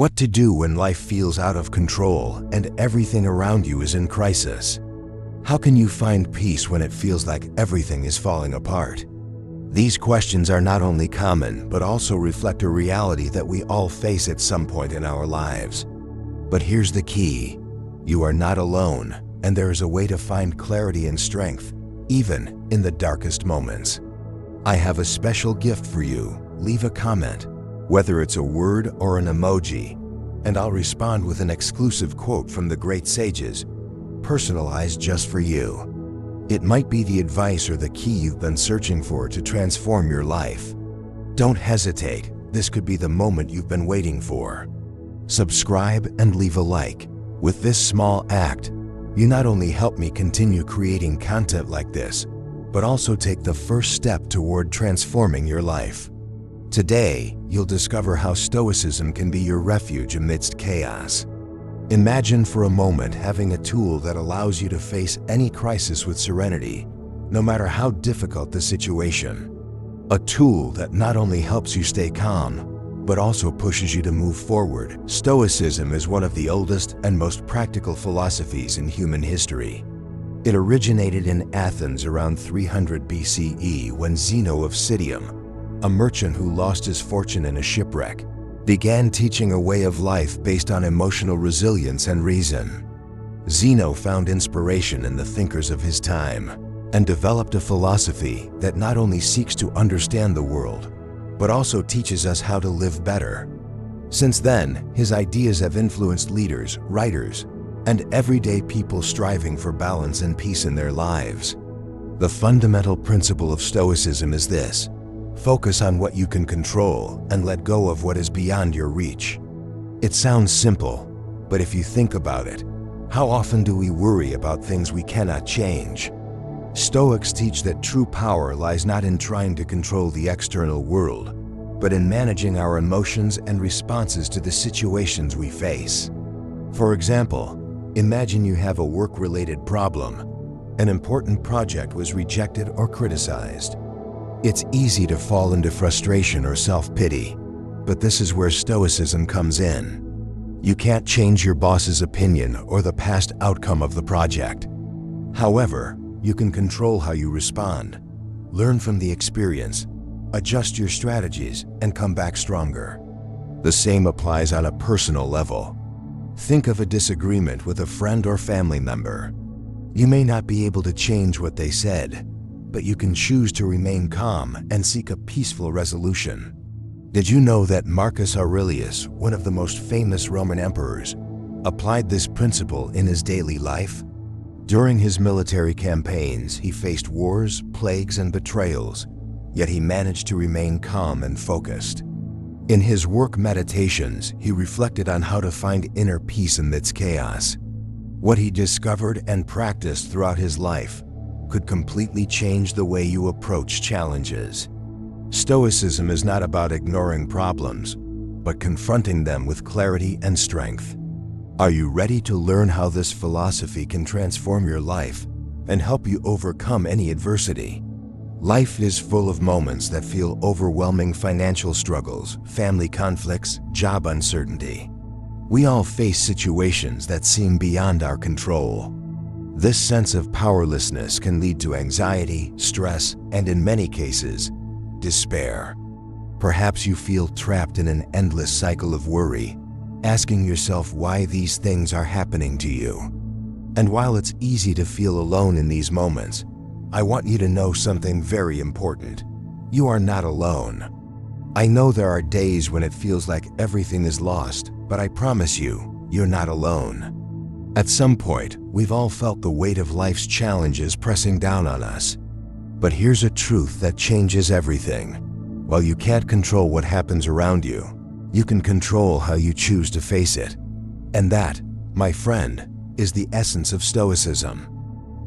What to do when life feels out of control and everything around you is in crisis? How can you find peace when it feels like everything is falling apart? These questions are not only common, but also reflect a reality that we all face at some point in our lives. But here's the key. You are not alone, and there is a way to find clarity and strength, even in the darkest moments. I have a special gift for you. Leave a comment, whether it's a word or an emoji, and I'll respond with an exclusive quote from the great sages, personalized just for you. It might be the advice or the key you've been searching for to transform your life. Don't hesitate. This could be the moment you've been waiting for. Subscribe and leave a like. With this small act, you not only help me continue creating content like this, but also take the first step toward transforming your life. Today, you'll discover how Stoicism can be your refuge amidst chaos. Imagine for a moment having a tool that allows you to face any crisis with serenity, no matter how difficult the situation. A tool that not only helps you stay calm, but also pushes you to move forward. Stoicism is one of the oldest and most practical philosophies in human history. It originated in Athens around 300 BCE when Zeno of Citium, a merchant who lost his fortune in a shipwreck, began teaching a way of life based on emotional resilience and reason. Zeno found inspiration in the thinkers of his time and developed a philosophy that not only seeks to understand the world, but also teaches us how to live better. Since then, his ideas have influenced leaders, writers, and everyday people striving for balance and peace in their lives. The fundamental principle of Stoicism is this: focus on what you can control and let go of what is beyond your reach. It sounds simple, but if you think about it, how often do we worry about things we cannot change? Stoics teach that true power lies not in trying to control the external world, but in managing our emotions and responses to the situations we face. For example, imagine you have a work-related problem. An important project was rejected or criticized. It's easy to fall into frustration or self-pity, but this is where Stoicism comes in. You can't change your boss's opinion or the past outcome of the project. However, you can control how you respond, learn from the experience, adjust your strategies, and come back stronger. The same applies on a personal level. Think of a disagreement with a friend or family member. You may not be able to change what they said, but you can choose to remain calm and seek a peaceful resolution. Did you know that Marcus Aurelius, one of the most famous Roman emperors, applied this principle in his daily life? During his military campaigns, he faced wars, plagues, and betrayals, yet he managed to remain calm and focused. In his work Meditations, he reflected on how to find inner peace amidst chaos. What he discovered and practiced throughout his life could completely change the way you approach challenges. Stoicism is not about ignoring problems, but confronting them with clarity and strength. Are you ready to learn how this philosophy can transform your life and help you overcome any adversity? Life is full of moments that feel overwhelming: financial struggles, family conflicts, job uncertainty. We all face situations that seem beyond our control. This sense of powerlessness can lead to anxiety, stress, and in many cases, despair. Perhaps you feel trapped in an endless cycle of worry, asking yourself why these things are happening to you. And while it's easy to feel alone in these moments, I want you to know something very important. You are not alone. I know there are days when it feels like everything is lost, but I promise you, you're not alone. At some point, we've all felt the weight of life's challenges pressing down on us. But here's a truth that changes everything. While you can't control what happens around you, you can control how you choose to face it. And that, my friend, is the essence of Stoicism.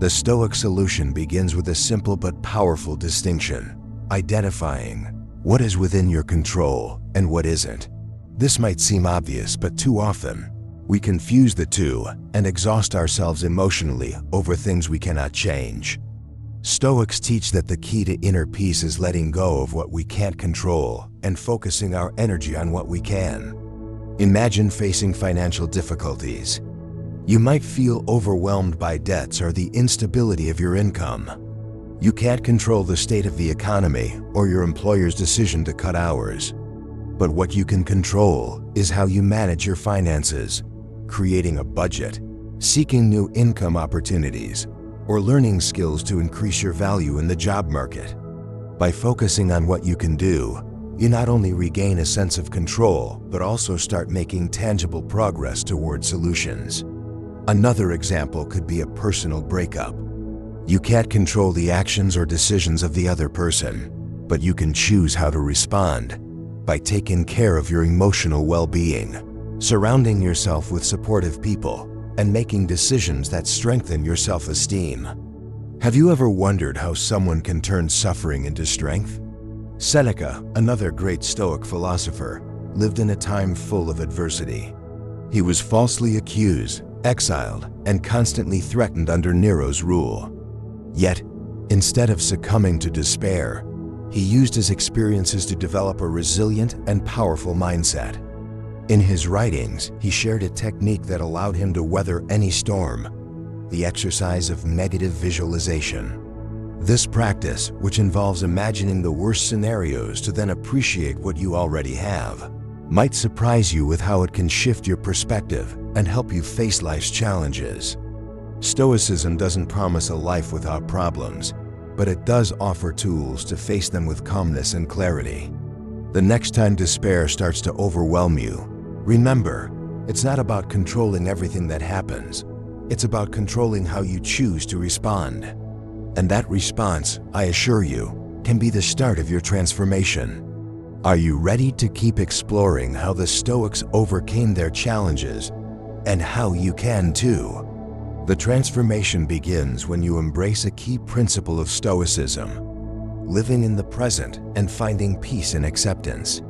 The Stoic solution begins with a simple but powerful distinction: identifying what is within your control and what isn't. This might seem obvious, but too often, we confuse the two and exhaust ourselves emotionally over things we cannot change. Stoics teach that the key to inner peace is letting go of what we can't control and focusing our energy on what we can. Imagine facing financial difficulties. You might feel overwhelmed by debts or the instability of your income. You can't control the state of the economy or your employer's decision to cut hours. But what you can control is how you manage your finances, creating a budget, seeking new income opportunities, or learning skills to increase your value in the job market. By focusing on what you can do, you not only regain a sense of control, but also start making tangible progress toward solutions. Another example could be a personal breakup. You can't control the actions or decisions of the other person, but you can choose how to respond by taking care of your emotional well-being, surrounding yourself with supportive people, and making decisions that strengthen your self-esteem. Have you ever wondered how someone can turn suffering into strength? Seneca, another great Stoic philosopher, lived in a time full of adversity. He was falsely accused, exiled, and constantly threatened under Nero's rule. Yet, instead of succumbing to despair, he used his experiences to develop a resilient and powerful mindset. In his writings, he shared a technique that allowed him to weather any storm, the exercise of negative visualization. This practice, which involves imagining the worst scenarios to then appreciate what you already have, might surprise you with how it can shift your perspective and help you face life's challenges. Stoicism doesn't promise a life without problems, but it does offer tools to face them with calmness and clarity. The next time despair starts to overwhelm you, remember, it's not about controlling everything that happens. It's about controlling how you choose to respond. And that response, I assure you, can be the start of your transformation. Are you ready to keep exploring how the Stoics overcame their challenges and how you can too? The transformation begins when you embrace a key principle of Stoicism, living in the present and finding peace and acceptance.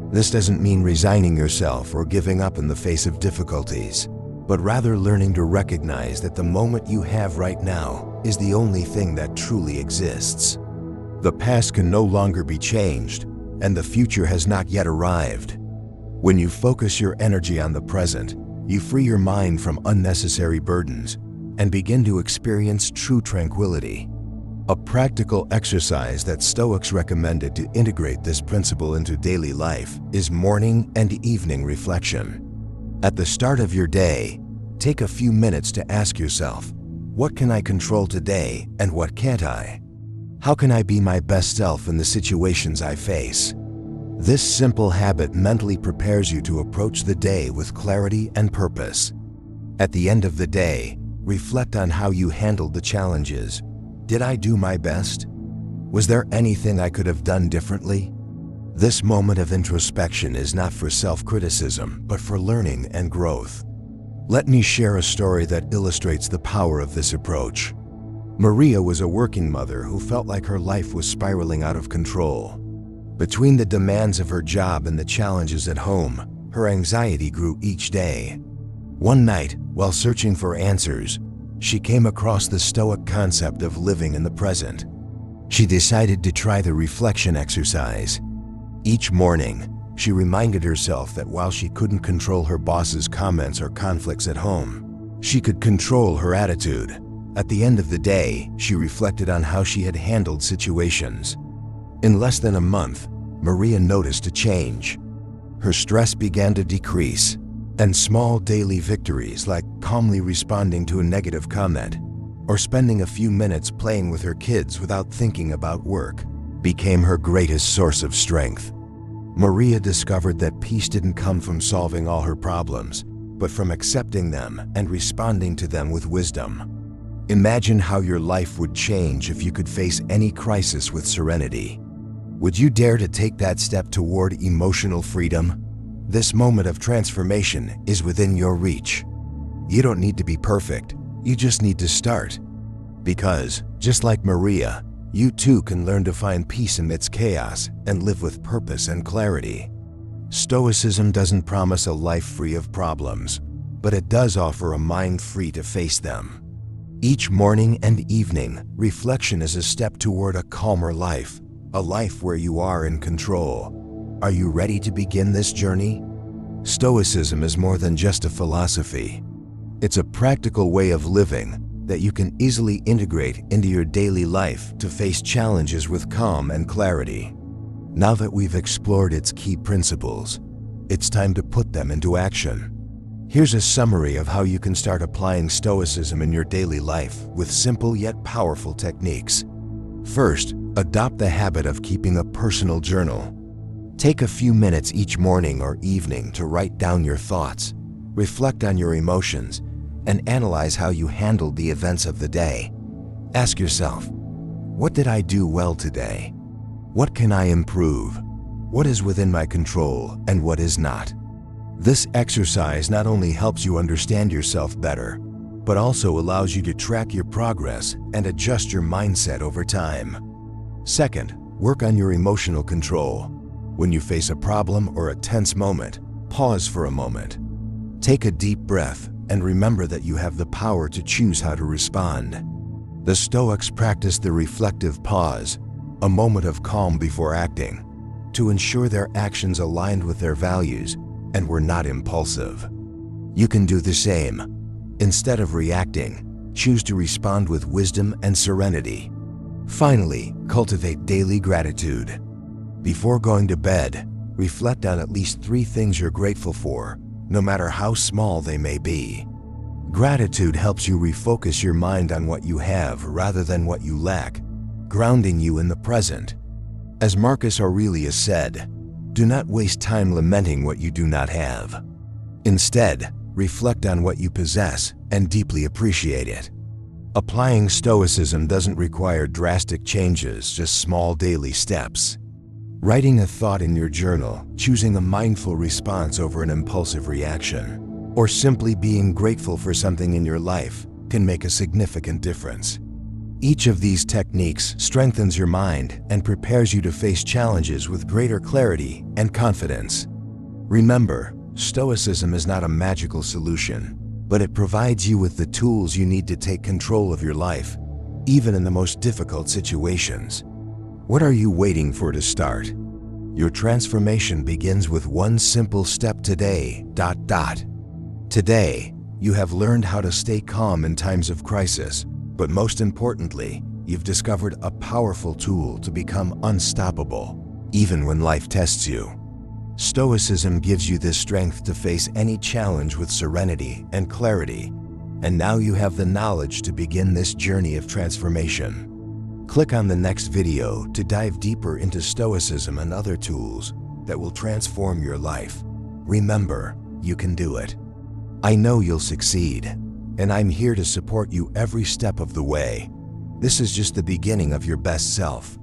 This doesn't mean resigning yourself or giving up in the face of difficulties, but rather learning to recognize that the moment you have right now is the only thing that truly exists. The past can no longer be changed, and the future has not yet arrived. When you focus your energy on the present, you free your mind from unnecessary burdens and begin to experience true tranquility. A practical exercise that Stoics recommended to integrate this principle into daily life is morning and evening reflection. At the start of your day, take a few minutes to ask yourself, what can I control today and what can't I? How can I be my best self in the situations I face? This simple habit mentally prepares you to approach the day with clarity and purpose. At the end of the day, reflect on how you handled the challenges. Did I do my best? Was there anything I could have done differently? This moment of introspection is not for self-criticism, but for learning and growth. Let me share a story that illustrates the power of this approach. Maria was a working mother who felt like her life was spiraling out of control. Between the demands of her job and the challenges at home, her anxiety grew each day. One night, while searching for answers, she came across the Stoic concept of living in the present. She decided to try the reflection exercise. Each morning, she reminded herself that while she couldn't control her boss's comments or conflicts at home, she could control her attitude. At the end of the day, she reflected on how she had handled situations. In less than a month, Maria noticed a change. Her stress began to decrease, and small daily victories like calmly responding to a negative comment or spending a few minutes playing with her kids without thinking about work became her greatest source of strength. Maria discovered that peace didn't come from solving all her problems, but from accepting them and responding to them with wisdom. Imagine how your life would change if you could face any crisis with serenity. Would you dare to take that step toward emotional freedom? This moment of transformation is within your reach. You don't need to be perfect, you just need to start. Because, just like Maria, you too can learn to find peace amidst chaos and live with purpose and clarity. Stoicism doesn't promise a life free of problems, but it does offer a mind free to face them. Each morning and evening, reflection is a step toward a calmer life, a life where you are in control. Are you ready to begin this journey? Stoicism is more than just a philosophy. It's a practical way of living that you can easily integrate into your daily life to face challenges with calm and clarity. Now that we've explored its key principles, it's time to put them into action. Here's a summary of how you can start applying Stoicism in your daily life with simple yet powerful techniques. First, adopt the habit of keeping a personal journal. Take a few minutes each morning or evening to write down your thoughts, reflect on your emotions, and analyze how you handled the events of the day. Ask yourself, what did I do well today? What can I improve? What is within my control and what is not? This exercise not only helps you understand yourself better, but also allows you to track your progress and adjust your mindset over time. Second, work on your emotional control. When you face a problem or a tense moment, pause for a moment. Take a deep breath and remember that you have the power to choose how to respond. The Stoics practiced the reflective pause, a moment of calm before acting, to ensure their actions aligned with their values and were not impulsive. You can do the same. Instead of reacting, choose to respond with wisdom and serenity. Finally, cultivate daily gratitude. Before going to bed, reflect on at least 3 things you're grateful for, no matter how small they may be. Gratitude helps you refocus your mind on what you have rather than what you lack, grounding you in the present. As Marcus Aurelius said, do not waste time lamenting what you do not have. Instead, reflect on what you possess and deeply appreciate it. Applying Stoicism doesn't require drastic changes, just small daily steps. Writing a thought in your journal, choosing a mindful response over an impulsive reaction, or simply being grateful for something in your life can make a significant difference. Each of these techniques strengthens your mind and prepares you to face challenges with greater clarity and confidence. Remember, Stoicism is not a magical solution, but it provides you with the tools you need to take control of your life, even in the most difficult situations. What are you waiting for to start? Your transformation begins with one simple step today. Today, you have learned how to stay calm in times of crisis, but most importantly, you've discovered a powerful tool to become unstoppable, even when life tests you. Stoicism gives you this strength to face any challenge with serenity and clarity, and now you have the knowledge to begin this journey of transformation. Click on the next video to dive deeper into Stoicism and other tools that will transform your life. Remember, you can do it. I know you'll succeed, and I'm here to support you every step of the way. This is just the beginning of your best self.